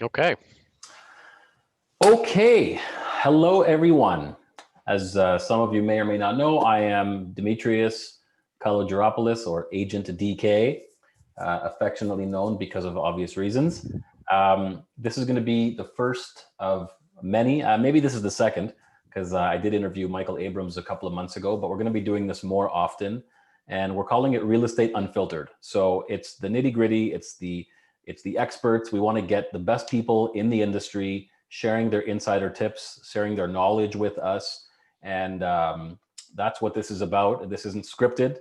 Okay. Okay, hello everyone. As some of you may or may not know, I am Demetrius Kalogeropoulos, or Agent DK, affectionately known because of obvious reasons. This is going to be the first of many. Maybe this is the second, because I did interview Michael Abrams a couple of months ago, but we're going to be doing this more often, and we're calling it Real Estate Unfiltered. So it's the nitty gritty. It's the experts. We want to get the best people in the industry sharing their insider tips, sharing their knowledge with us. And that's what this is about. This isn't scripted.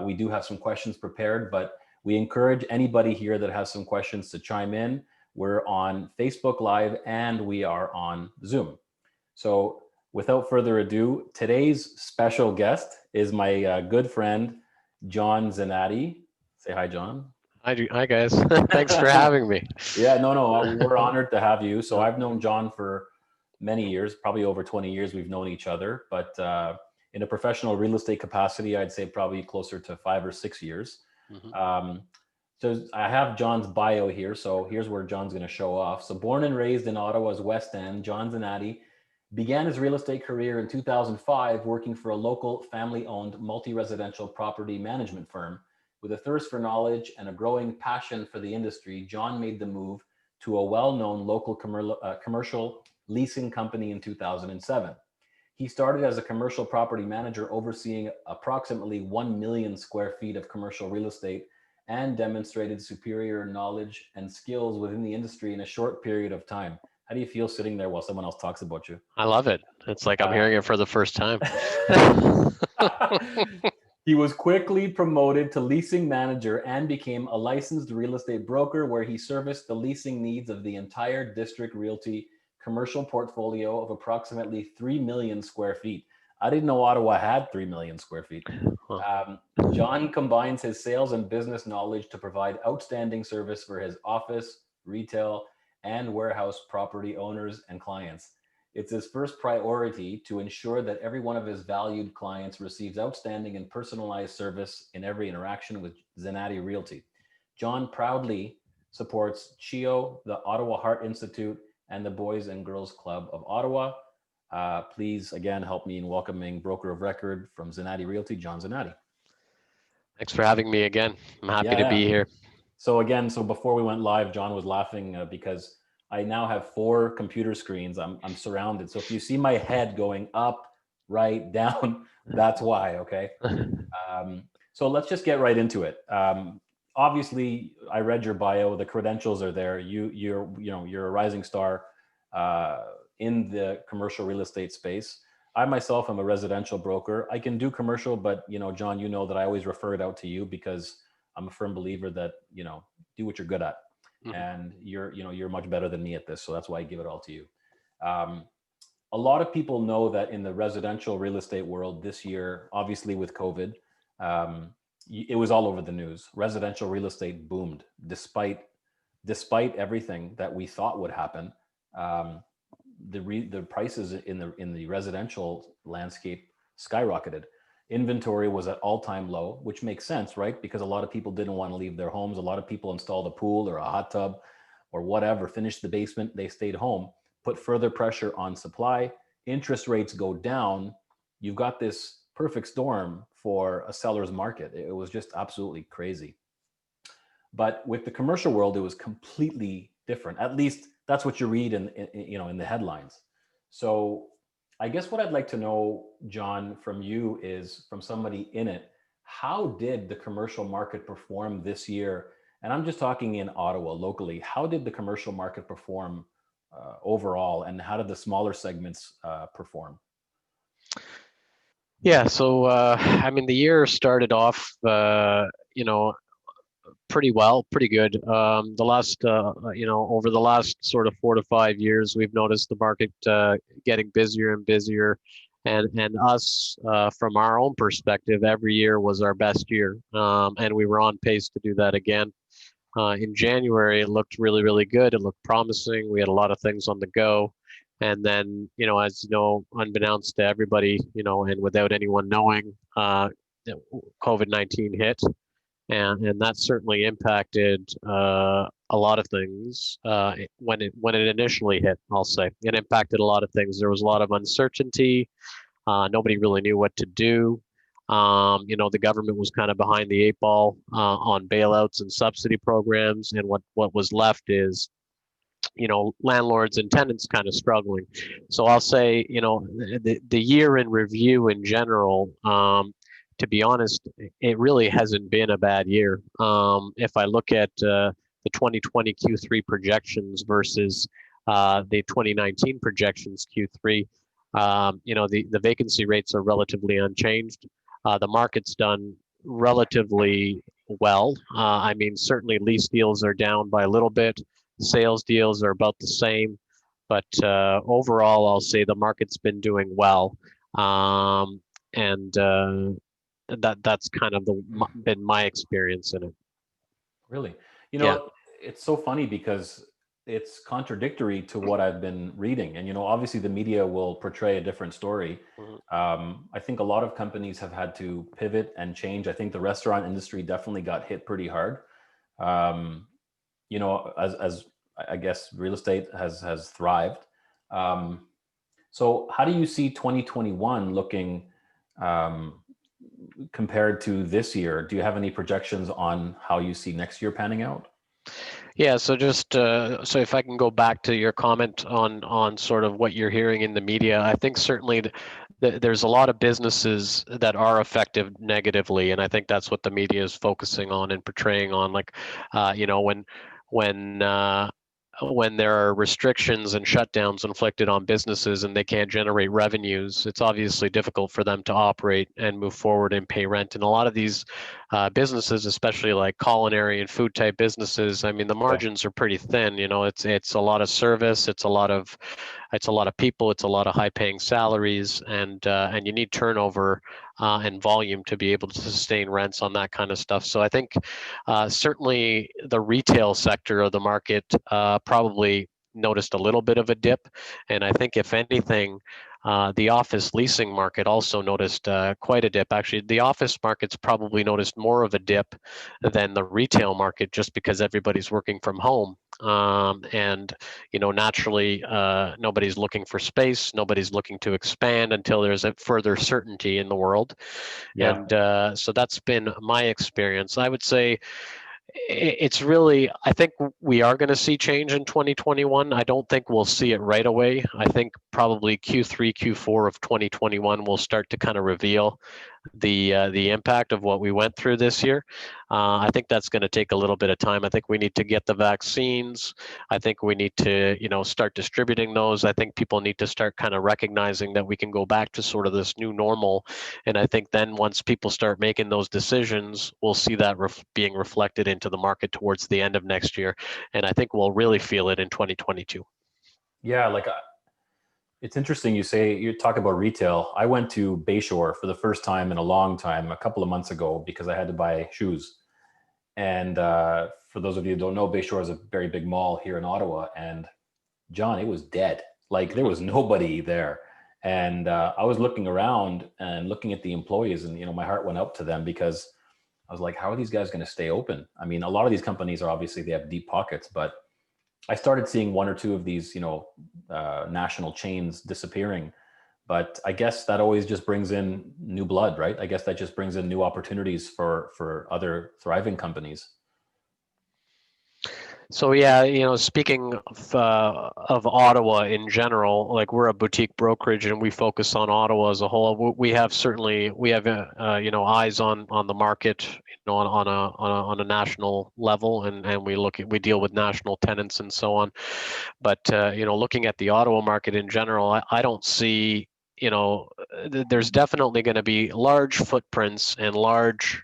We do have some questions prepared, but we encourage anybody here that has some questions to chime in. We're on Facebook Live and we are on Zoom. So without further ado, today's special guest is my good friend, John Zenati. Say hi, John. Hi guys. Thanks for having me. Yeah, no, we're honored to have you. So I've known John for many years, probably over 20 years we've known each other, but in a professional real estate capacity, I'd say probably closer to 5 or 6 years. Mhm. Um, so I have John's bio here. So here's where John's going to show off. So born and raised in Ottawa's West End, John Zenati began his real estate career in 2005, working for a local family-owned multi-residential property management firm. With a thirst for knowledge and a growing passion for the industry, John made the move to a well-known local commercial leasing company in 2007. He started as a commercial property manager, overseeing approximately 1 million square feet of commercial real estate, and demonstrated superior knowledge and skills within the industry in a short period of time. How do you feel sitting there while someone else talks about you? I love it. It's like I'm Uh, hearing it for the first time. He was quickly promoted to leasing manager and became a licensed real estate broker, where he serviced the leasing needs of the entire District Realty commercial portfolio of approximately 3 million square feet. I didn't know Ottawa had 3 million square feet. Well, John combines his sales and business knowledge to provide outstanding service for his office, retail, and warehouse property owners and clients. It's his first priority to ensure that every one of his valued clients receives outstanding and personalized service in every interaction with Zinati Realty. John proudly supports CHIO, the Ottawa Heart Institute, and the Boys and Girls Club of Ottawa. Please, again, help me in welcoming broker of record from Zinati Realty, John Zinati. thanks for having me again. I'm happy Yeah, to yeah. be here. So again, so before we went live, John was laughing because I now have four computer screens. I'm surrounded. So if you see my head going up, right, down, that's why. Okay. So let's just get right into it. Obviously, I read your bio. The credentials are there. You're a rising star in the commercial real estate space. I myself am a residential broker. I can do commercial, but John, you know that I always refer it out to you because I'm a firm believer that do what you're good at, Mhm. and you're much better than me at this. So that's why I give it all to you. Um, a lot of people know that in the residential real estate world this year, obviously with COVID, um, it was all over the news. Residential real estate boomed despite everything that we thought would happen. Um, the prices in the residential landscape skyrocketed. Inventory was at all-time low, which makes sense, right? Because a lot of people didn't want to leave their homes. A lot of people installed a pool or a hot tub or whatever, finished the basement, they stayed home, put further pressure on supply. Interest rates go down. You've got this perfect storm for a seller's market. It was just absolutely crazy. But with the commercial world, it was completely different. At least that's what you read in the headlines. So I guess what I'd like to know, John, from you is, from somebody in it, how did the commercial market perform this year? And I'm just talking in Ottawa locally. How did the commercial market perform overall, and how did the smaller segments perform? Yeah, so I mean, the year started off, you know, pretty well, pretty good. The last, over the last sort of 4 to 5 years, we've noticed the market getting busier and busier, and us, from our own perspective, every year was our best year, and we were on pace to do that again. In January, it looked really, really good. It looked promising. We had a lot of things on the go. And then, as you know, unbeknownst to everybody, and without anyone knowing, COVID-19 hit. And that certainly impacted a lot of things when it initially hit. I'll say it impacted a lot of things. There was a lot of uncertainty. Nobody really knew what to do. The government was kind of behind the eight ball on bailouts and subsidy programs, and what was left is landlords and tenants kind of struggling. So I'll say, the year in review in general, to be honest, it really hasn't been a bad year. If I look at the 2020 Q3 projections versus the 2019 projections Q3, the vacancy rates are relatively unchanged. The market's done relatively well. I mean, certainly lease deals are down by a little bit. Sales deals are about the same, but overall, I'll say the market's been doing well, and that's kind of been my experience in it. Really? Yeah. It's so funny because it's contradictory to what I've been reading. And, obviously the media will portray a different story. Mhm. I think a lot of companies have had to pivot and change. I think the restaurant industry definitely got hit pretty hard. Um, as I guess real estate has thrived. So how do you see 2021 looking um, compared to this year? Do you have any projections on how you see next year panning out? Yeah, so just so if I can go back to your comment on sort of what you're hearing in the media, I think certainly there's a lot of businesses that are affected negatively, and I think that's what the media is focusing on and portraying on. Like, when when there are restrictions and shutdowns inflicted on businesses and they can't generate revenues, it's obviously difficult for them to operate and move forward and pay rent. And a lot of these businesses, especially like culinary and food type businesses, I mean, the Yeah. margins are pretty thin. It's a lot of service, it's a lot of people, it's a lot of high paying salaries, and you need turnover and volume to be able to sustain rents on that kind of stuff. So I think certainly the retail sector of the market probably noticed a little bit of a dip, and I think if anything, the office leasing market also noticed quite a dip. Actually, the office market's probably noticed more of a dip than the retail market, just because everybody's working from home. And naturally, nobody's looking for space, nobody's looking to expand until there's a further certainty in the world. Yeah. And so that's been my experience. I would say it's really, I think we are going to see change in 2021. I don't think we'll see it right away. I think probably Q3, Q4 of 2021 will start to kind of reveal the impact of what we went through this year. I think that's going to take a little bit of time. I think we need to get the vaccines. I think we need to, start distributing those. I think people need to start kind of recognizing that we can go back to sort of this new normal. And I think then once people start making those decisions, we'll see that being reflected into the market towards the end of next year. And I think we'll really feel it in 2022. Yeah. It's interesting you talk about retail. I went to Bayshore for the first time in a long time, a couple of months ago, because I had to buy shoes. And for those of you who don't know, Bayshore is a very big mall here in Ottawa. And John, it was dead. Like there was nobody there. And I was looking around and looking at the employees, and my heart went out to them because I was like, how are these guys going to stay open? I mean, a lot of these companies are obviously they have deep pockets, but I started seeing one or two of these, national chains disappearing. But I guess that always just brings in new blood, right? I guess that just brings in new opportunities for other thriving companies. So yeah, speaking of Ottawa in general, like we're a boutique brokerage and we focus on Ottawa as a whole. We have eyes on the market, on a national level, and we deal with national tenants and so on. But looking at the Ottawa market in general, I don't see, there's definitely going to be large footprints and large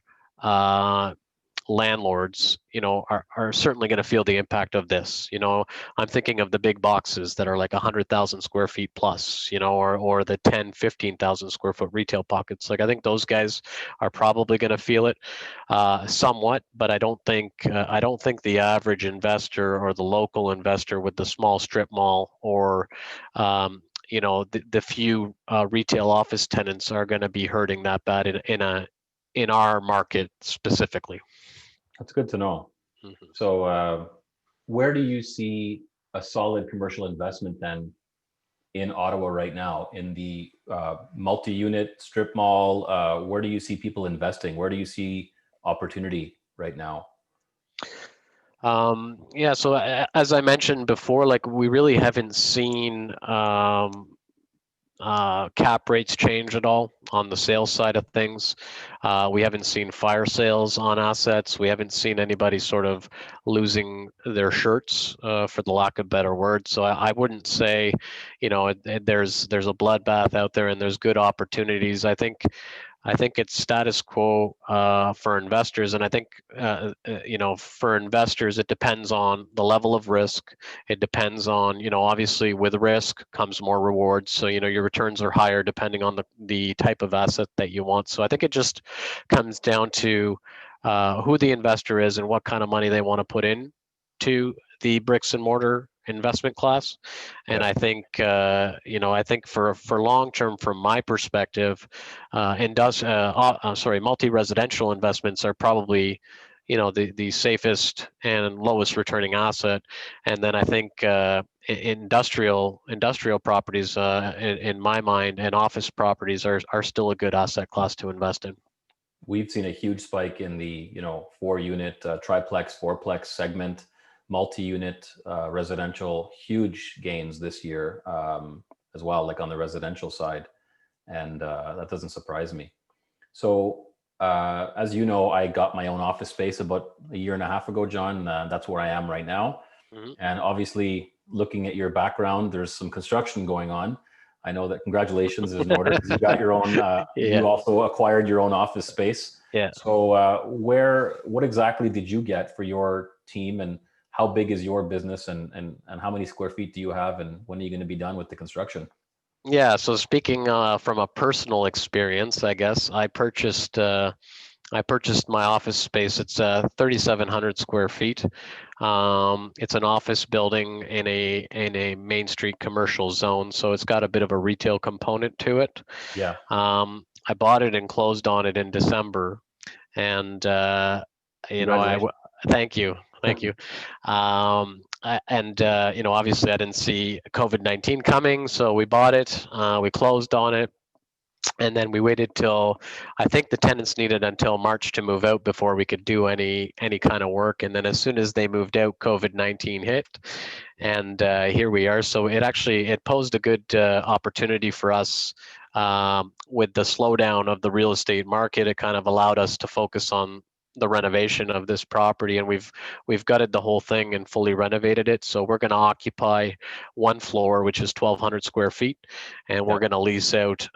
landlords, are certainly going to feel the impact of this. I'm thinking of the big boxes that are like 100,000 square feet plus, or the 10, 15,000 square foot retail pockets. Like I think those guys are probably going to feel it somewhat, but I don't think the average investor or the local investor with the small strip mall or the few retail office tenants are going to be hurting that bad in our market specifically. That's good to know. Mhm. So where do you see a solid commercial investment then in Ottawa right now, in the multi-unit strip mall? Where do you see people investing? Where do you see opportunity right now? Yeah, so as I mentioned before, like we really haven't seen cap rates change at all on the sales side of things. We haven't seen fire sales on assets. We haven't seen anybody sort of losing their shirts, for the lack of better word. So I wouldn't say, there's a bloodbath out there and there's good opportunities. I think it's status quo for investors, and I think for investors it depends on the level of risk. It depends on, obviously with risk comes more rewards. So your returns are higher depending on the type of asset that you want. So I think it just comes down to who the investor is and what kind of money they want to put in to the bricks and mortar investment class. And Yeah. I think for long term, from my perspective, multi-residential investments are probably, the safest and lowest returning asset. And then I think industrial properties, in my mind, and office properties are still a good asset class to invest in. We've seen a huge spike in the 4-unit triplex, fourplex segment, multi-unit residential, huge gains this year as well, like on the residential side, and that doesn't surprise me. So as you know, I got my own office space about a year and a half ago, John. That's where I am right now. Mm-hmm. And obviously, looking at your background, there's some construction going on. I know that congratulations is in order because you got your own, Yeah. you also acquired your own office space. Yeah. So what exactly did you get for your team, and how big is your business, and how many square feet do you have, and when are you going to be done with the construction? Yeah. So speaking from a personal experience, I guess I purchased my office space. It's 3,700 square feet. It's an office building in a Main Street commercial zone, so it's got a bit of a retail component to it. Yeah. I bought it and closed on it in December, and Congratulations. thank you, thank you. Obviously I didn't see COVID-19 coming, so we bought it, we closed on it, and then we waited till, I think the tenants needed until March to move out before we could do any kind of work. And then as soon as they moved out, COVID-19 hit, and here we are. So it posed a good opportunity for us. With the slowdown of the real estate market, it kind of allowed us to focus on the renovation of this property, and we've gutted the whole thing and fully renovated it. So we're going to occupy one floor, which is 1,200 square feet, and we're going to lease out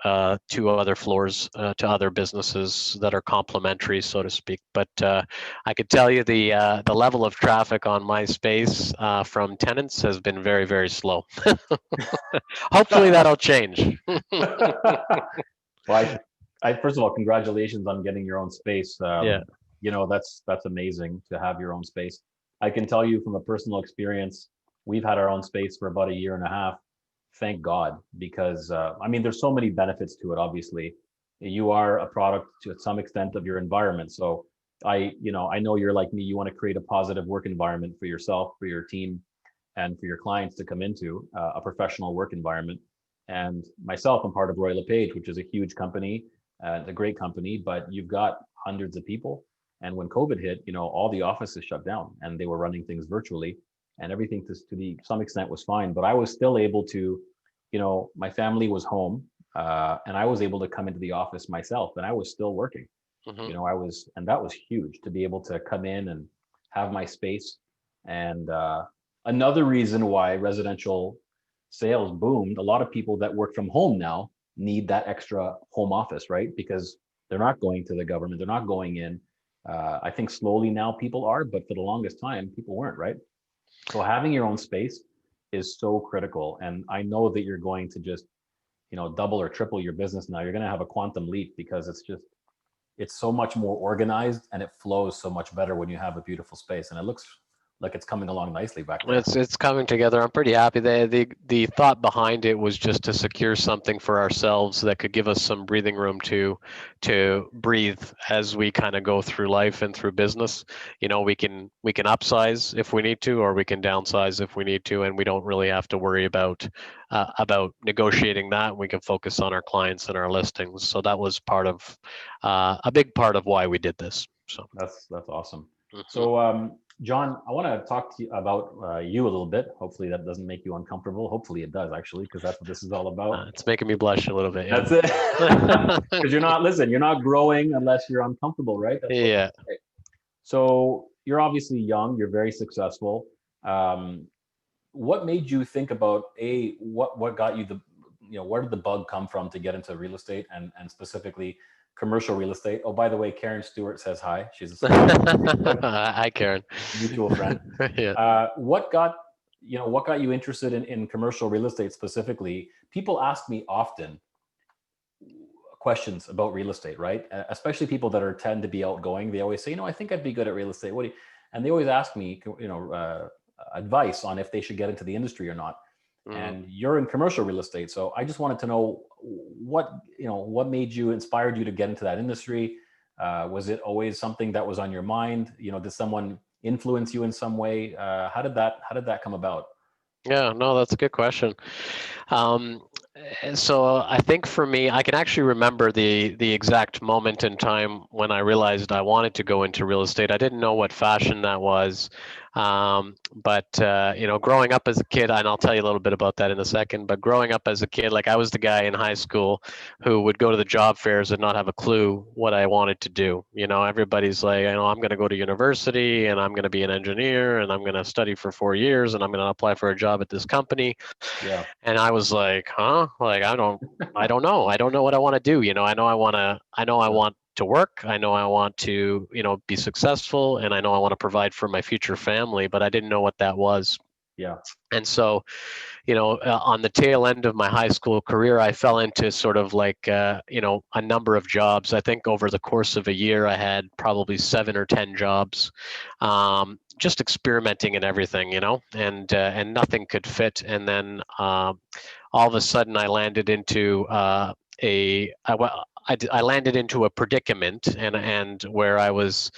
2 other floors to other businesses that are complementary, so to speak. But I could tell you the level of traffic on my space from tenants has been very, very slow. Hopefully that'll change. Well, I first of all, congratulations on getting your own space. Yeah. That's amazing to have your own space. I can tell you from a personal experience, we've had our own space for about a year and a half. Thank God, because there's so many benefits to it. Obviously, you are a product to some extent of your environment. So I know you're like me. You want to create a positive work environment for yourself, for your team, and for your clients to come into a professional work environment. And myself, I'm part of Roy LePage, which is a huge company, a great company, but you've got hundreds of people. And when COVID hit, all the offices shut down and they were running things virtually, and everything to some extent was fine. But I was still able to, my family was home, and I was able to come into the office myself, and I was still working. Mm-hmm. And that was huge to be able to come in and have my space. And another reason why residential sales boomed, a lot of people that work from home now need that extra home office, right? Because they're not going to the government, they're not going in. I think slowly now people are, but for the longest time, people weren't, right? So having your own space is so critical. And I know that you're going to just, double or triple your business now. You're going to have a quantum leap because it's so much more organized and it flows so much better when you have a beautiful space. And it looks like it's coming along nicely back there. It's coming together. I'm pretty happy. The thought behind it was just to secure something for ourselves that could give us some breathing room to breathe as we kind of go through life and through business. We can upsize if we need to, or we can downsize if we need to, and we don't really have to worry about negotiating that. We can focus on our clients and our listings. So that was part of a big part of why we did this. So That's awesome. mhm. So, John, I want to talk to you about you a little bit. Hopefully, that doesn't make you uncomfortable. Hopefully, it does actually, because that's what this is all about. It's making me blush a little bit. That's it. Because you're not growing unless you're uncomfortable, right? That's what Yeah. they say. So you're obviously young. You're very successful. Um, what made you think about what got you where did the bug come from to get into real estate and specifically commercial real estate? Oh, by the way, Karen Stewart says hi. She's a Hi, Karen. mutual friend. Yeah. What got you interested in commercial real estate specifically? People ask me often questions about real estate, right? Especially people that tend to be outgoing. They always say, I think I'd be good at real estate. And they always ask me, advice on if they should get into the industry or not. And you're in commercial real estate, so I just wanted to know what inspired you to get into that industry. Was it always something that was on your mind? Did someone influence you in some way? How did that come about? Yeah, no, that's a good question. Um, so I think for me, I can actually remember the exact moment in time when I realized I wanted to go into real estate. I didn't know what fashion that was, but growing up as a kid, and I'll tell you a little bit about that in a second. But growing up as a kid, like I was the guy in high school who would go to the job fairs and not have a clue what I wanted to do. Everybody's like, I'm going to go to university and I'm going to be an engineer and I'm going to study for 4 years and I'm going to apply for a job at this company. Yeah. And I was like, huh? Like I don't know. I don't know what I want to do. I know I want to work. I know I want to, be successful, and I know I want to provide for my future family, but I didn't know what that was. Yeah. And so, on the tail end of my high school career, I fell into sort of like, a number of jobs. I think over the course of a year, I had probably 7 or 10 jobs, just experimenting in everything, and nothing could fit. And then all of a sudden, I landed into I landed into a predicament, and where I was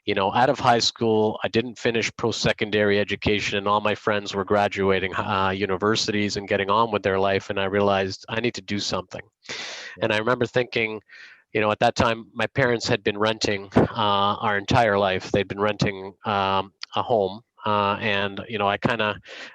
out of high school. I didn't finish post-secondary education, and all my friends were graduating universities and getting on with their life. And I realized I need to do something. Yeah. And I remember thinking, at that time, my parents had been renting our entire life. They'd been renting a home. And I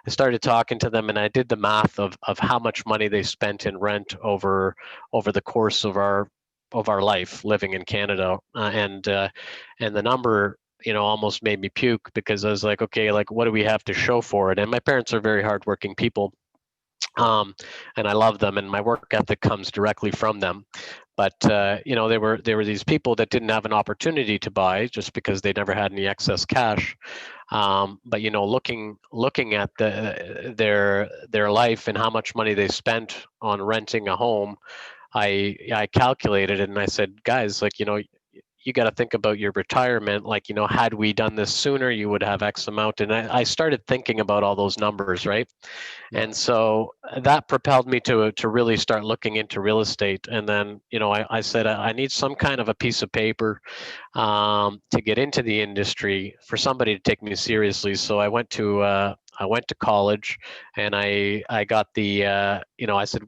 started talking to them, and I did the math of how much money they spent in rent over the course of our life living in Canada, and the number almost made me puke, because I was like, okay, like what do we have to show for it? And my parents are very hardworking people, and I love them, and my work ethic comes directly from them. But there were these people that didn't have an opportunity to buy just because they never had any excess cash. But looking at their life and how much money they spent on renting a home, I calculated it, and I said, guys, like you got to think about your retirement. Like, had we done this sooner, you would have X amount. And I started thinking about all those numbers, right? Yeah. And so that propelled me to really start looking into real estate. And then, I said, I need some kind of a piece of paper to get into the industry for somebody to take me seriously. So I went to college, and I got I said,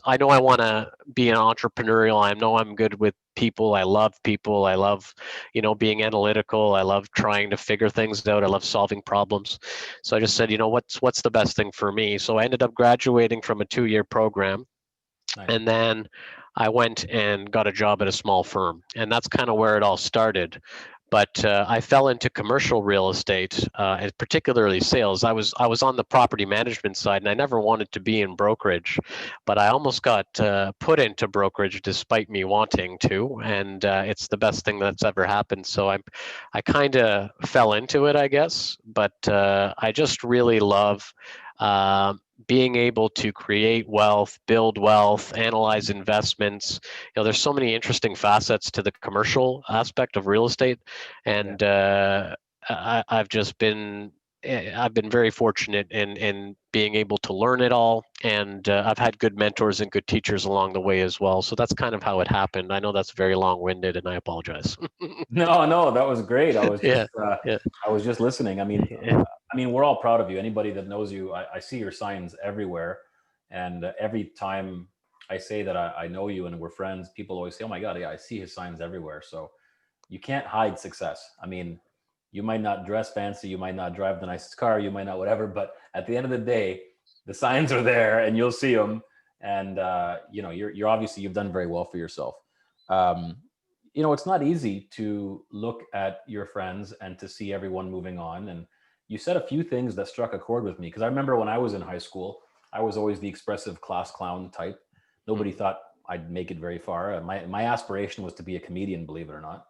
I know I want to be an entrepreneurial. I know I'm good with people. I love people. I love, being analytical. I love trying to figure things out. I love solving problems. So I just said, what's the best thing for me? So I ended up graduating from a 2-year program. Nice. And then I went and got a job at a small firm, and that's kind of where it all started. But I fell into commercial real estate, and particularly sales. I was on the property management side, and I never wanted to be in brokerage, but I almost got put into brokerage despite me wanting to, and it's the best thing that's ever happened. So I kind of fell into it, I guess. But I just really love being able to create wealth, build wealth, analyze investments. There's so many interesting facets to the commercial aspect of real estate, and I've just been I've been very fortunate in being able to learn it all, and I've had good mentors and good teachers along the way as well. So that's kind of how it happened. I know that's very long-winded, and I apologize. No, no, that was great. Yeah, yeah, I was just listening. yeah. I mean, we're all proud of you. Anybody that knows you, I see your signs everywhere, and every time I say that I know you and we're friends, people always say, "Oh my God, yeah, I see his signs everywhere." So you can't hide success. I mean, you might not dress fancy, you might not drive the nicest car, you might not whatever, but at the end of the day, the signs are there, and you'll see them. And you know, you're obviously you've done very well for yourself. Um, you know, it's not easy to look at your friends and to see everyone moving on. And you said a few things that struck a chord with me because I remember when I was in high school, I was always the expressive class clown type. Nobody thought I'd make it very far. My aspiration was to be a comedian, believe it or not.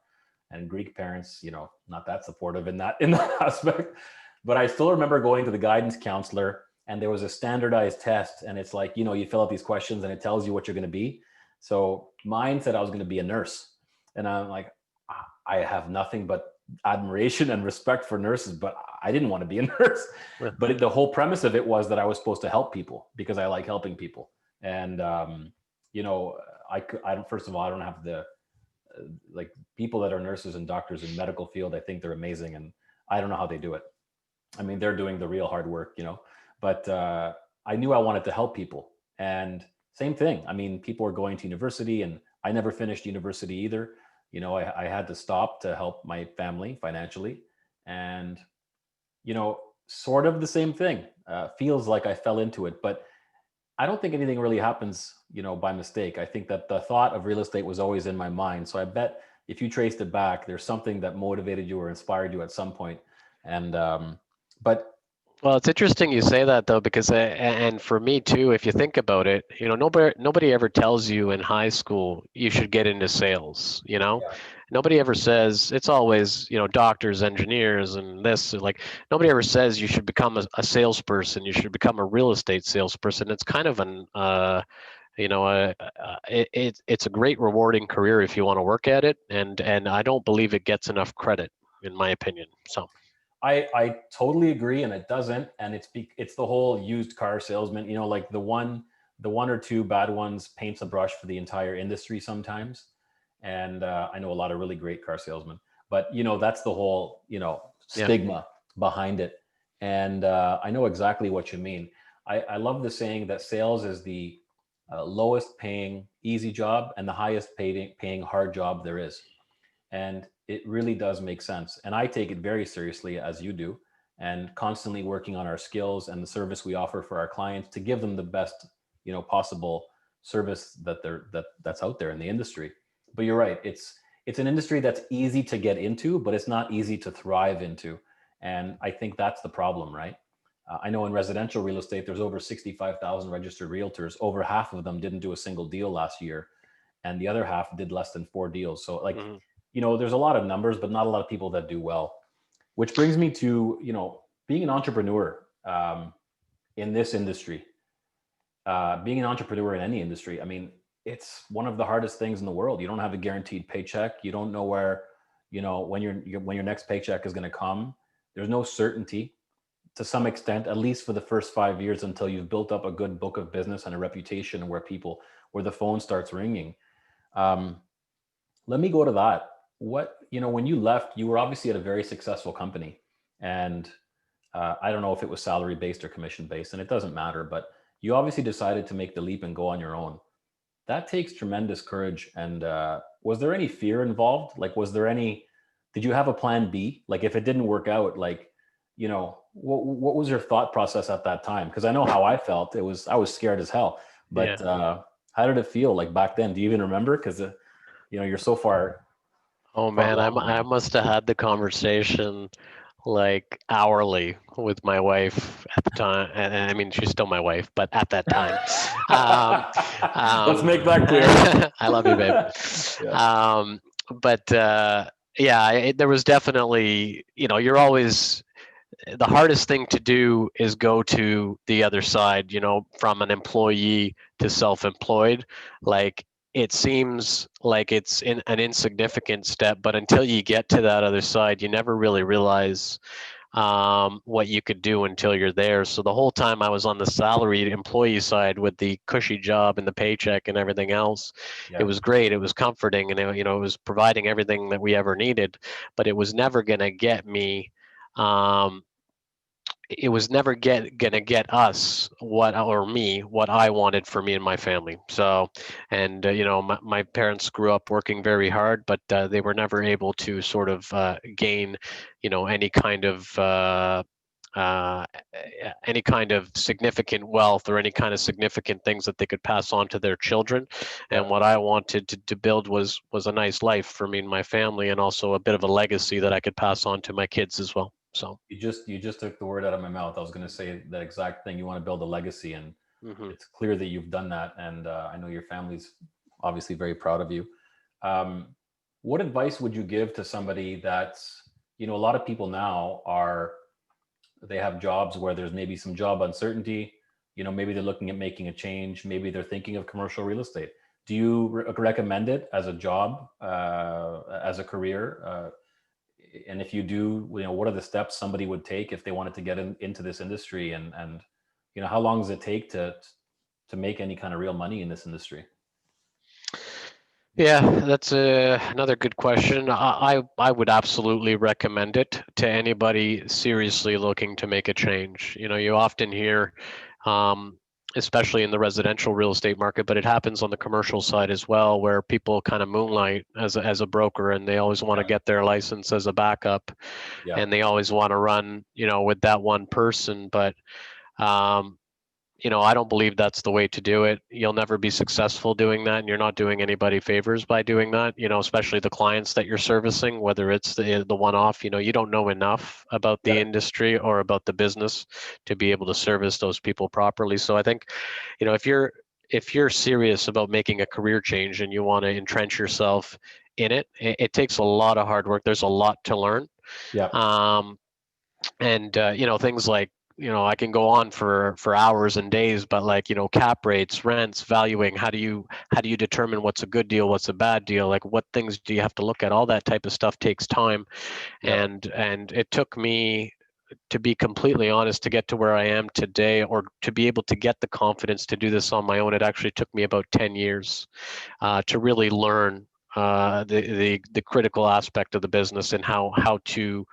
And Greek parents, you know, not that supportive in that aspect. But I still remember going to the guidance counselor, and there was a standardized test, and it's like, you know, you fill out these questions and it tells you what you're going to be. So mine said I was going to be a nurse, and I'm like, I have nothing but admiration and respect for nurses, but I didn't want to be a nurse. Yeah. But the whole premise of it was that I was supposed to help people because I like helping people. And you know, I don't. First of all, I don't have the like people that are nurses and doctors in medical field. I think they're amazing, and I don't know how they do it. I mean, they're doing the real hard work, you know. But I knew I wanted to help people, and same thing. I mean, people are going to university, and I never finished university either. You know, I had to stop to help my family financially, and you know, sort of the same thing. Feels like I fell into it, but I don't think anything really happens, you know, by mistake. I think that the thought of real estate was always in my mind. So I bet if you traced it back, there's something that motivated you or inspired you at some point. And but Well, it's interesting you say that though, because and for me too, if you think about it, you know, nobody ever tells you in high school you should get into sales. You know, yeah, nobody ever says it's always, you know, doctors, engineers, and this. Like nobody ever says you should become a salesperson. You should become a real estate salesperson. It's kind of an you know, it's a great rewarding career if you want to work at it, and I don't believe it gets enough credit, in my opinion. So. I totally agree, and it doesn't. And it's the whole used car salesman. You know, like the one or two bad ones paints a brush for the entire industry sometimes. And I know a lot of really great car salesmen, but you know that's the whole, you know, Yeah. stigma behind it. And I know exactly what you mean. I love the saying that sales is the lowest paying easy job and the highest paying hard job there is. And it really does make sense. And I take it very seriously, as you do, and constantly working on our skills and the service we offer for our clients to give them the best, you know, possible service that's out there in the industry. But you're right, it's an industry that's easy to get into, but it's not easy to thrive into. And I think that's the problem, right? I know in residential real estate, there's over 65,000 registered realtors. Over half of them didn't do a single deal last year, and the other half did less than 4 deals. So, like, Mhm. you know, there's a lot of numbers, but not a lot of people that do well. Which brings me to, you know, being an entrepreneur in this industry, being an entrepreneur in any industry. I mean, it's one of the hardest things in the world. You don't have a guaranteed paycheck. You don't know where, you know, when your next paycheck is going to come. There's no certainty to some extent, at least for the first 5 years until you've built up a good book of business and a reputation where the phone starts ringing. Um, Let me go to that. What, you know, when you left, you were obviously at a very successful company. And I don't know if it was salary based or commission based, and it doesn't matter, but you obviously decided to make the leap and go on your own. That takes tremendous courage. And was there any fear involved? Like, did you have a plan B? Like, if it didn't work out, like, you know, what was your thought process at that time? Because I know how I felt. I was scared as hell. Yeah. But how did it feel like back then? Do you even remember? Because you know, you're so Oh far man, along I now. must have had the conversation like hourly with my wife at the time, and I mean she's still my wife, but at that time, um, Let's make that clear. I love you, babe. Yeah. Um, but yeah, there was definitely, you know, you're always the hardest thing to do is go to the other side, you know, from an employee to self-employed. Like it seems like it's an insignificant step, but until you get to that other side, you never really realize what you could do until you're there. So the whole time I was on the salaried employee side with the cushy job and the paycheck and everything else, it Yeah. was great. It was comforting, and it was providing everything that we ever needed. But it was never going to get me. Um, it was never gonna get us what or me what I wanted for me and my family. So, and my parents grew up working very hard, but they were never able to sort of gain, any kind of uh, any kind of significant wealth or any kind of significant things that they could pass on to their children. Yeah. And what I wanted to build was a nice life for me and my family, and also a bit of a legacy that I could pass on to my kids as well. So. You just took the word out of my mouth. I was going to say that exact thing. You want to build a legacy, and Mhm. it's clear that you've done that. And I know your family's obviously very proud of you. Um, what advice would you give to somebody that's, a lot of people now they have jobs where there's maybe some job uncertainty. Maybe they're looking at making a change. Maybe they're thinking of commercial real estate. Do you recommend it as a job, as a career? And if you do, what are the steps somebody would take if they wanted to get into this industry? And how long does it take to make any kind of real money in this industry? Yeah, that's another good question. I would absolutely recommend it to anybody seriously looking to make a change. You often hear, um, especially in the residential real estate market, but it happens on the commercial side as well, where people kind of moonlight as a broker, and they always want to Yeah. get their license as a backup, Yeah. and they always want to run, with that one person. But um, I don't believe that's the way to do it. You'll never be successful doing that, and you're not doing anybody favors by doing that. Especially the clients that you're servicing, whether it's the one-off. You don't know enough about the Yeah. industry or about the business to be able to service those people properly. So I think, if you're serious about making a career change and you want to entrench yourself in it takes a lot of hard work. There's a lot to learn. Yeah. Um, and things like, I can go on for hours and days, but like, cap rates, rents, valuing, how do you determine what's a good deal, what's a bad deal, like what things do you have to look at? All that type of stuff takes time. Yeah. And it took me, to be completely honest, to get to where I am today, or to be able to get the confidence to do this on my own, it actually took me about 10 years to really learn the critical aspect of the business, and how to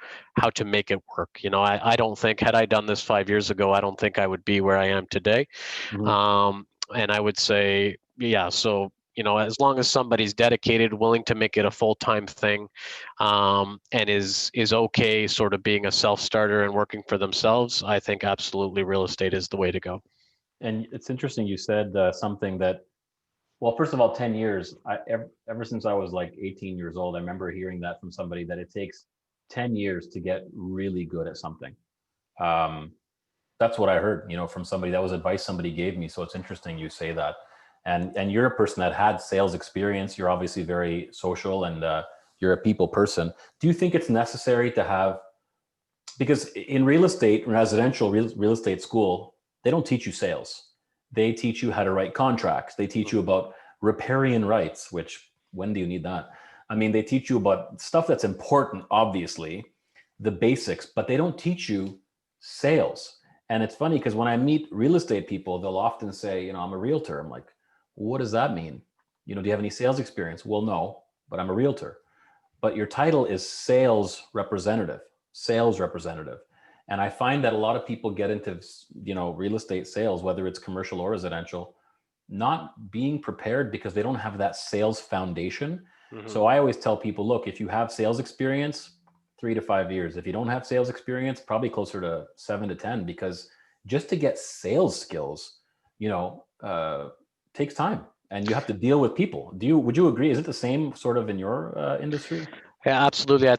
make it work. I don't think, had I done this 5 years ago, I don't think I would be where I am today. Mhm. And I would say, yeah. So as long as somebody's dedicated, willing to make it a full-time thing, and is okay sort of being a self-starter and working for themselves, I think absolutely real estate is the way to go. And it's interesting you said something that, well, first of all, 10 years, ever since I was like 18 years old, I remember hearing that from somebody, that it takes 10 years to get really good at something. Um, that's what I heard, from somebody. That was advice somebody gave me. So it's interesting you say that. And you're a person that had sales experience. You're obviously very social, and you're a people person. Do you think it's necessary to have, because in real estate, residential real estate school, they don't teach you sales. They teach you how to write contracts. They teach you about riparian rights, which, when do you need that? I mean, they teach you about stuff that's important, obviously, the basics, but they don't teach you sales. And it's funny because when I meet real estate people, they'll often say, I'm a realtor. I'm like, what does that mean? Do you have any sales experience? Well, no, but I'm a realtor. But your title is sales representative. And I find that a lot of people get into, real estate sales, whether it's commercial or residential, not being prepared because they don't have that sales foundation. Mm-hmm. So I always tell people, look, if you have sales experience, 3 to 5 years. If you don't have sales experience, probably closer to 7 to 10, because just to get sales skills, takes time, and you have to deal with people. Would you agree? Is it the same sort of in your industry? Yeah, absolutely. I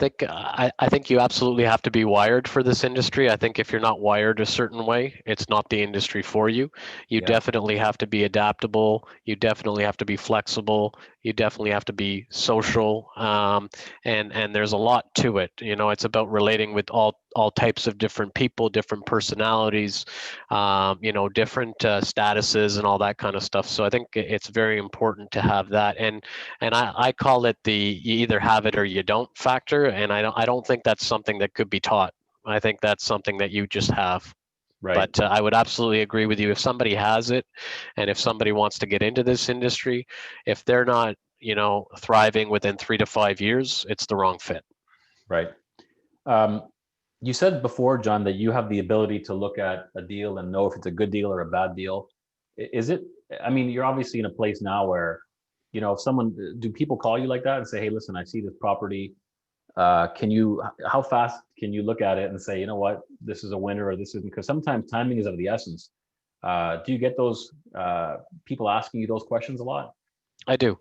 think you absolutely have to be wired for this industry. I think if you're not wired a certain way, it's not the industry for you. You Yeah. definitely have to be adaptable. You definitely have to be flexible. You definitely have to be social, and there's a lot to it. It's about relating with all types of different people, different personalities, different statuses, and all that kind of stuff. So I think it's very important to have that, and I call it the you either have it or you don't factor, and I don't think that's something that could be taught. I think that's something that you just have. Right. But I would absolutely agree with you. If somebody has it, and if somebody wants to get into this industry, if they're not, thriving within 3 to 5 years, it's the wrong fit. Right. Um, you said before, John, that you have the ability to look at a deal and know if it's a good deal or a bad deal. Is it? I mean, you're obviously in a place now where, if someone, do people call you like that and say, "Hey, listen, I see this property. How fast can you look at it and say, you know what, this is a winner or this isn't?" Because sometimes timing is of the essence. Do you get those people asking you those questions a lot? I do.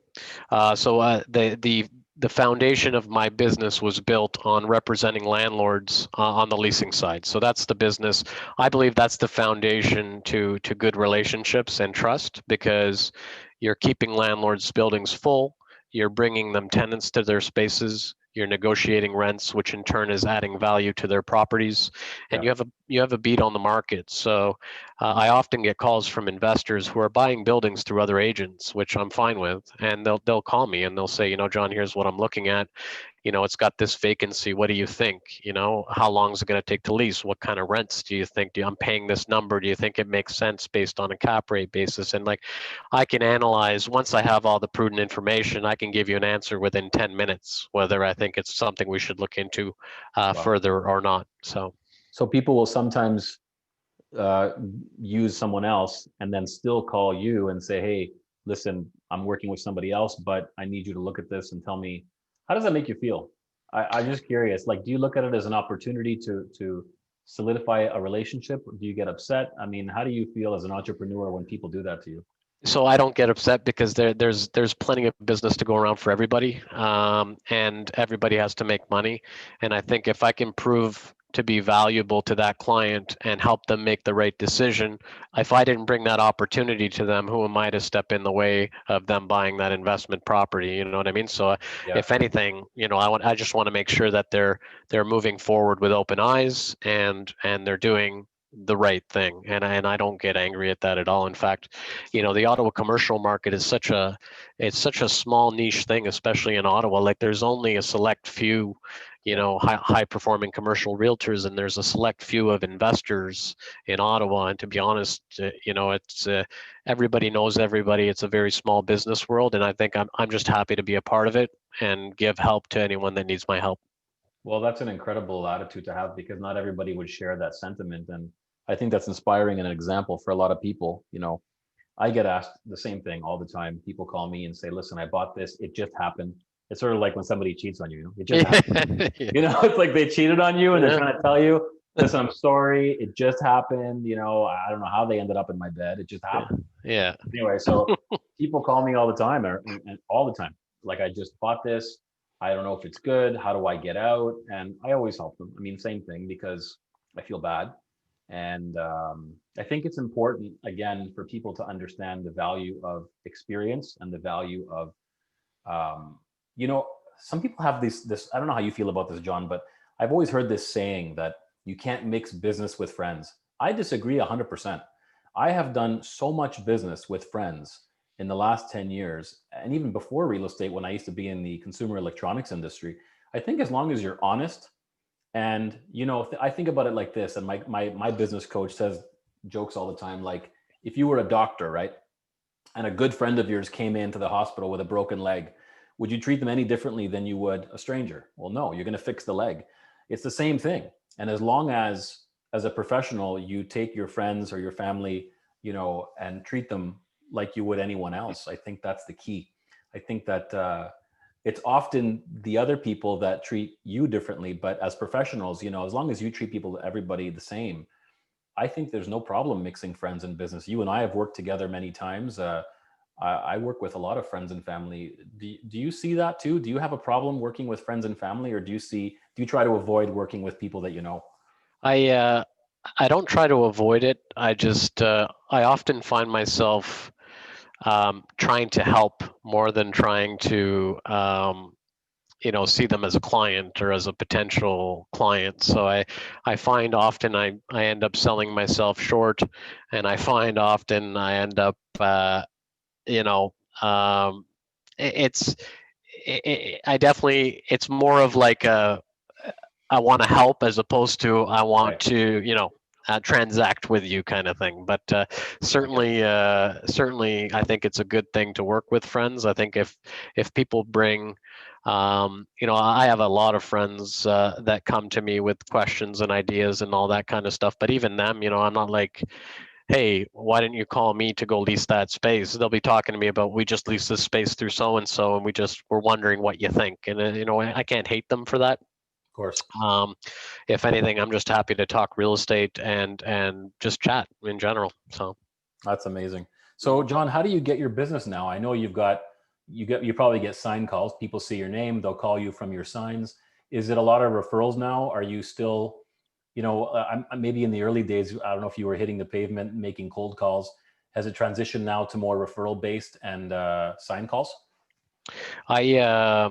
The foundation of my business was built on representing landlords on the leasing side. So that's the business. I believe that's the foundation to good relationships and trust, because you're keeping landlords' buildings full. You're bringing them tenants to their spaces. You're negotiating rents, which in turn is adding value to their properties, and Yeah. you have a beat on the market. So I often get calls from investors who are buying buildings through other agents, which I'm fine with, and they'll call me and they'll say, John, here's what I'm looking at. It's got this vacancy. What do you think? How long is it going to take to lease? What kind of rents do you think? I'm paying this number. Do you think it makes sense based on a cap rate basis? And like, I can analyze, once I have all the prudent information, I can give you an answer within 10 minutes, whether I think it's something we should look into Wow. further or not. So people will sometimes uh, use someone else and then still call you and say, "Hey, listen, I'm working with somebody else, but I need you to look at this and tell me." How does that make you feel? I'm just curious. Like, do you look at it as an opportunity to solidify a relationship? Do you get upset? I mean, how do you feel as an entrepreneur when people do that to you? So I don't get upset, because there's plenty of business to go around for everybody, and everybody has to make money. And I think if I can prove to be valuable to that client and help them make the right decision, if I didn't bring that opportunity to them, who am I to step in the way of them buying that investment property? You know what I mean? So Yeah. if anything, I just want to make sure that they're moving forward with open eyes, and they're doing the right thing, and I don't get angry at that at all. In fact, the Ottawa commercial market is such a small niche thing, especially in Ottawa. Like, there's only a select few, Yeah. high performing commercial realtors, and there's a select few of investors in Ottawa. And to be honest, it's everybody knows everybody. It's a very small business world, and I think I'm just happy to be a part of it and give help to anyone that needs my help. Well, that's an incredible attitude to have because not everybody would share that sentiment. And I think that's inspiring and an example for a lot of people. I get asked the same thing all the time. People call me and say, "Listen, I bought this. It just happened." It's sort of like when somebody cheats on you. It just happened. It's like they cheated on you and they're Yeah. trying to tell you, "Listen, I'm sorry. It just happened. I don't know how they ended up in my bed. It just Yeah. happened." Yeah. Anyway, so people call me all the time, and all the time. Like, I just bought this. I don't know if it's good. How do I get out? And I always help them. I mean, same thing because I feel bad. And I think it's important, again, for people to understand the value of experience and the value of, um, you know, some people have this, I don't know how you feel about this, John, but I've always heard this saying that you can't mix business with friends. I disagree 100%. I have done so much business with friends in the last 10 years, and even before real estate, when I used to be in the consumer electronics industry. I think as long as you're honest, and I think about it like this, and my business coach says jokes all the time, like, if you were a doctor, right, and a good friend of yours came into the hospital with a broken leg, would you treat them any differently than you would a stranger? Well, no, you're going to fix the leg. It's the same thing. And as long as a professional, you take your friends or your family, and treat them like you would anyone else, I think that's the key. I think that it's often the other people that treat you differently, but as professionals, as long as you treat everybody the same, I think there's no problem mixing friends and business. You and I have worked together many times. I work with a lot of friends and family. Do you see that too? Do you have a problem working with friends and family, or do you try to avoid working with people that you know? I uh, I don't try to avoid it. I often find myself trying to help more than trying to see them as a client or as a potential client. So I find often I end up selling myself short, and I find often I end up you know um, it's I definitely, it's more of like a, I want to help as opposed to I want Right. to transact with you kind of thing. But I get it. certainly I think it's a good thing to work with friends. I think if people bring I have a lot of friends that come to me with questions and ideas and all that kind of stuff. But even them, I'm not like, hey, why didn't you call me to go lease that space? They'll be talking to me about, we just leased this space through so and so, and we're wondering what you think. And I can't hate them for that. Of course. Um, if anything, I'm just happy to talk real estate and just chat in general. So That's amazing. So, mhm. John, how do you get your business now? I know you probably get sign calls. People see your name, they'll call you from your signs. Is it a lot of referrals now? Are you still, maybe in the early days, I don't know if you were hitting the pavement, making cold calls. Has it transitioned now to more referral based and sign calls? I uh,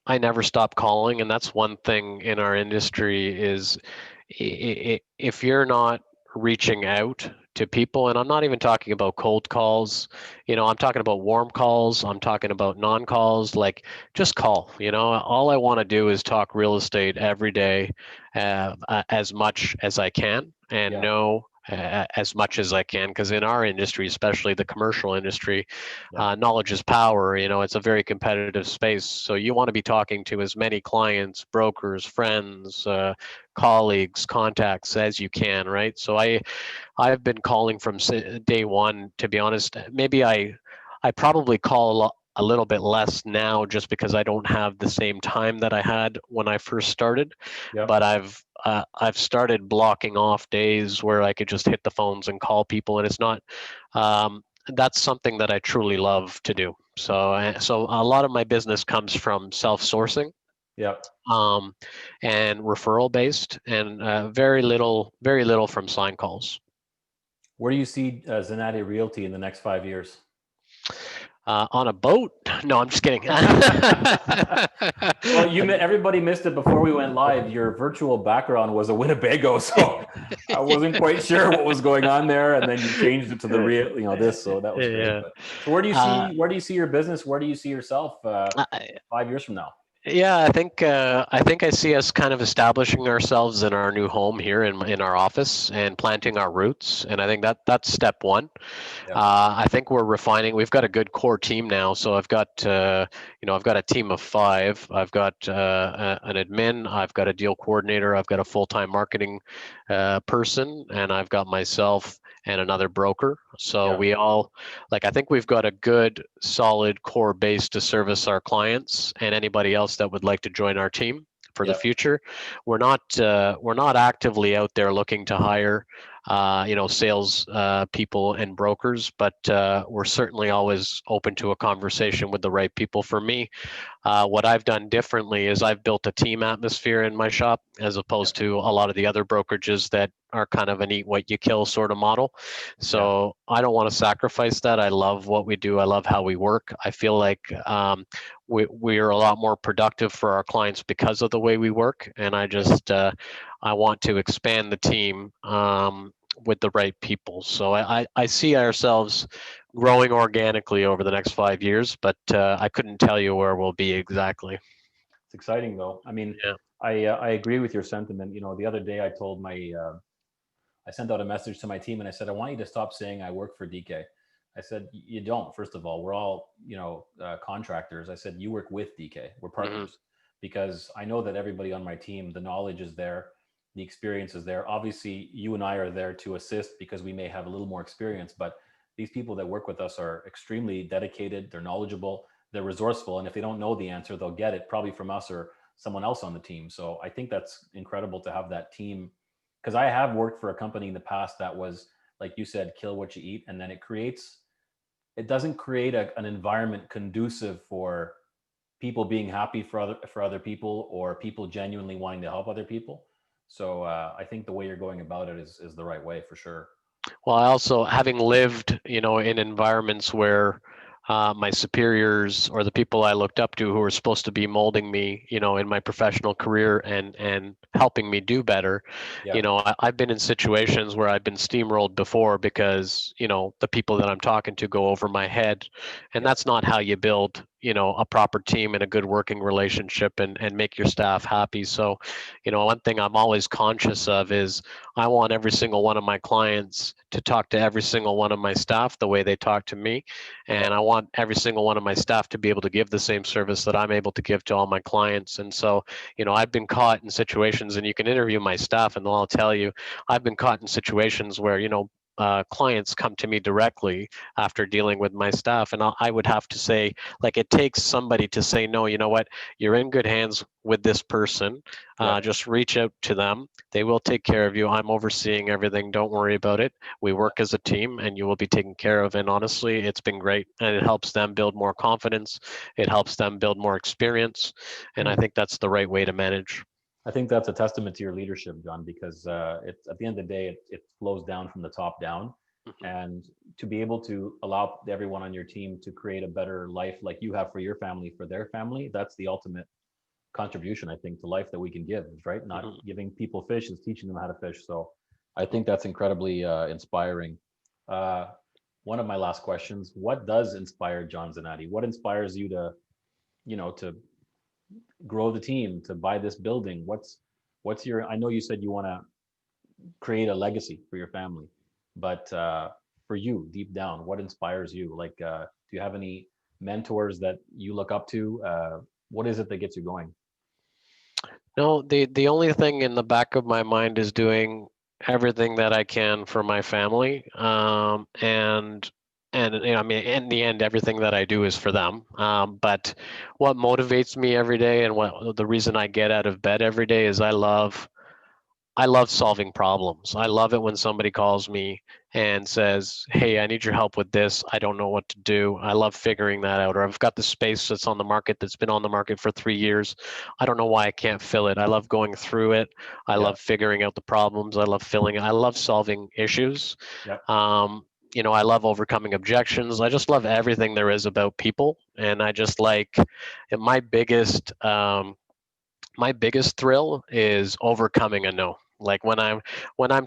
I never stop calling, and that's one thing in our industry is if you're not reaching out to people, and I'm not even talking about cold calls, I'm talking about warm calls, I'm talking about non-calls, like just call. All I want to do is talk real estate every day, as much as I can, and Yeah, know as much as I can, because in our industry, especially the commercial industry, yeah, knowledge is power. It's a very competitive space. So you want to be talking to as many clients, brokers, friends, colleagues, contacts as you can, right? So I've been calling from day one. To be honest, maybe I probably call a little bit less now just because I don't have the same time that I had when I first started. yeah. But I've started blocking off days where I could just hit the phones and call people, and it's not. That's something that I truly love to do. So a lot of my business comes from self-sourcing, Yeah. um, and referral based, and very little from sign calls. Where do you see Zenati Realty in the next 5 years? On a boat? No, I'm just kidding. Well, everybody missed it before we went live. Your virtual background was a Winnebago, so I wasn't quite sure what was going on there. And then you changed it to the real, this. So that was great. Yeah. But so where do you see your business? Where do you see yourself I, 5 years from now? Yeah, I think I see us kind of establishing ourselves in our new home here in our office and planting our roots, and I think that's step one. Yeah, I think we're refining. We've got a good core team now, so I've got a team of five. I've got an admin, I've got a deal coordinator, I've got a full-time marketing person, and I've got myself and another broker. So yeah, we all, like, I think we've got a good solid core base to service our clients and anybody else that would like to join our team for the yeah, future. We're not actively out there looking to hire sales people and brokers, but we're certainly always open to a conversation with the right people. For me, what I've done differently is I've built a team atmosphere in my shop, as yeah, opposed to a lot of the other brokerages that are kind of an eat what you kill sort of model. yeah, So I don't want to sacrifice that. I love what we do. I love how we work. I feel like we are a lot more productive for our clients because of the way we work. And yeah. I want to expand the team with the right people. So I see ourselves growing organically over the next 5 years, but I couldn't tell you where we'll be exactly. It's exciting though. I mean, Yeah. I agree with your sentiment. The other day I sent out a message to my team and I said, I want you to stop saying I work for DK. I said, you don't. First of all, we're all, contractors. I said, you work with DK. We're Hmm. partners, because I know that everybody on my team, the knowledge is there, the experience is there. Obviously, you and I are there to assist because we may have a little more experience, but these people that work with us are extremely dedicated. They're knowledgeable, they're resourceful. And if they don't know the answer, they'll get it probably from us or someone else on the team. So I think that's incredible to have that team, because I have worked for a company in the past that was, like you said, kill what you eat, and then it doesn't create an environment conducive for people being happy for other people, or people genuinely wanting to help other people. So I think the way you're going about it is the right way for sure. Well, I also, having lived, in environments where my superiors or the people I looked up to who were supposed to be molding me, in my professional career and helping me do better. Yeah. I've been in situations where I've been steamrolled before because, the people that I'm talking to go over my head, and Yeah. that's not how you build, a proper team and a good working relationship and make your staff happy. So, one thing I'm always conscious of is I want every single one of my clients to talk to every single one of my staff the way they talk to me. Yeah. And I want every single one of my staff to be able to give the same service that I'm able to give to all my clients. And so, I've been caught in situations, and you can interview my staff and they'll all tell you, I've been caught in situations where, clients come to me directly after dealing with my staff. And I would have to say, like, it takes somebody to say, no, you know what, you're in good hands with this person. Yeah. Just reach out to them. They will take care of you. I'm overseeing everything. Don't worry about it. We work as a team and you will be taken care of. And honestly, it's been great. And it helps them build more confidence. It helps them build more experience. And I think that's the right way to manage. I think that's a testament to your leadership, John, because it's at the end of the day, it flows down from the top down. Mhm. And to be able to allow everyone on your team to create a better life like you have for your family, for their family, that's the ultimate contribution, I think, to life that we can give, right? Not Mhm. giving people fish, is teaching them how to fish. So I think that's incredibly inspiring. Uh, one of my last questions: what does inspire John Zenati? What inspires you to, to grow the team, to buy this building? What's your? I know you said you want to create a legacy for your family, but for you, deep down, what inspires you? Like, do you have any mentors that you look up to? What is it that gets you going? No, the only thing in the back of my mind is doing everything that I can for my family. And I mean, in the end, everything that I do is for them. But what motivates me every day, and what the reason I get out of bed every day is I love solving problems. I love it when somebody calls me and says, "Hey, I need your help with this. I don't know what to do." I love figuring that out. Or I've got the space that's on the market that's been on the market for 3 years. I don't know why I can't fill it. I love going through it. I Yeah. love figuring out the problems. I love filling it. I love solving issues. Yep. I love overcoming objections. I just love everything there is about people. And I just like, and my biggest thrill is overcoming a no. Like when I'm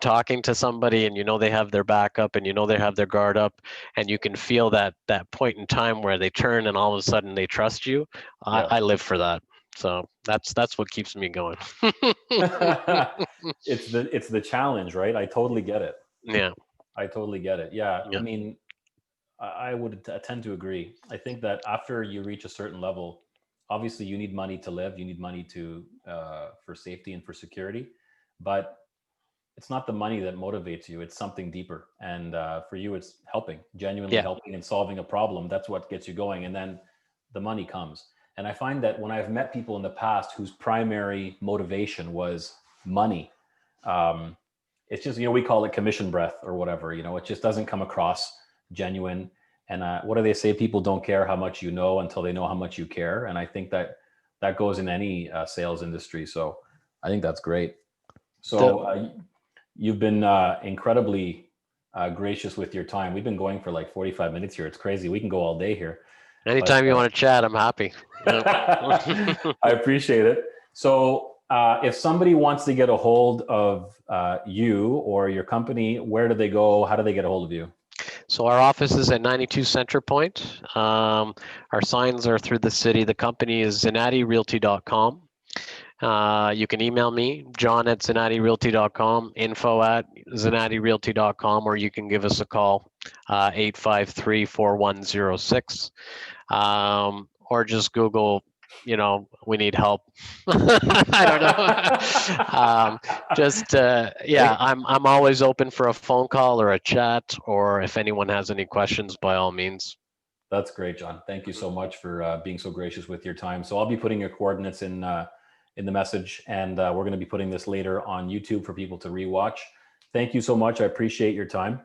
talking to somebody and they have their back up and they have their guard up, and you can feel that point in time where they turn and all of a sudden they trust you. I, Yeah. I live for that. So that's what keeps me going. It's the challenge, right? I totally get it. Yeah. I totally get it. Yeah. I Yeah. mean, I would tend to agree. I think that after you reach a certain level, obviously you need money to live. You need money to for safety and for security, but it's not the money that motivates you. It's something deeper. And for you, it's helping, genuinely Yeah. helping and solving a problem. That's what gets you going. And then the money comes. And I find that when I've met people in the past whose primary motivation was money, um, it's just, we call it commission breath or whatever, it just doesn't come across genuine. And what do they say? People don't care how much you know until they know how much you care. And I think that that goes in any sales industry. So I think that's great. The, So you've been incredibly gracious with your time. We've been going for like 45 minutes here. It's crazy. We can go all day here, but Anytime you want to chat, I'm happy. Yeah. I appreciate it. So if somebody wants to get a hold of you or your company, where do they go? How do they get a hold of you? So our office is at 92 Center Point. Our signs are through the city. The company is ZinatiRealty.com. You can email me, john@ZinatiRealty.com, info@ZinatiRealty.com, or you can give us a call, 853-4106, or just Google, we need help. I don't know. Yeah, I'm always open for a phone call or a chat, or if anyone has any questions, by all means. That's great, John. Thank you so much for being so gracious with your time. So I'll be putting your coordinates in the message, and we're going to be putting this later on YouTube for people to rewatch. Thank you so much. I appreciate your time,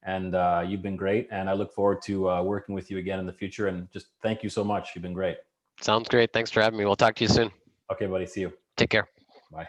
and you've been great. And I look forward to working with you again in the future. And just thank you so much. You've been great. Sounds great. Thanks for having me. We'll talk to you soon. Okay, buddy. See you. Take care. Bye.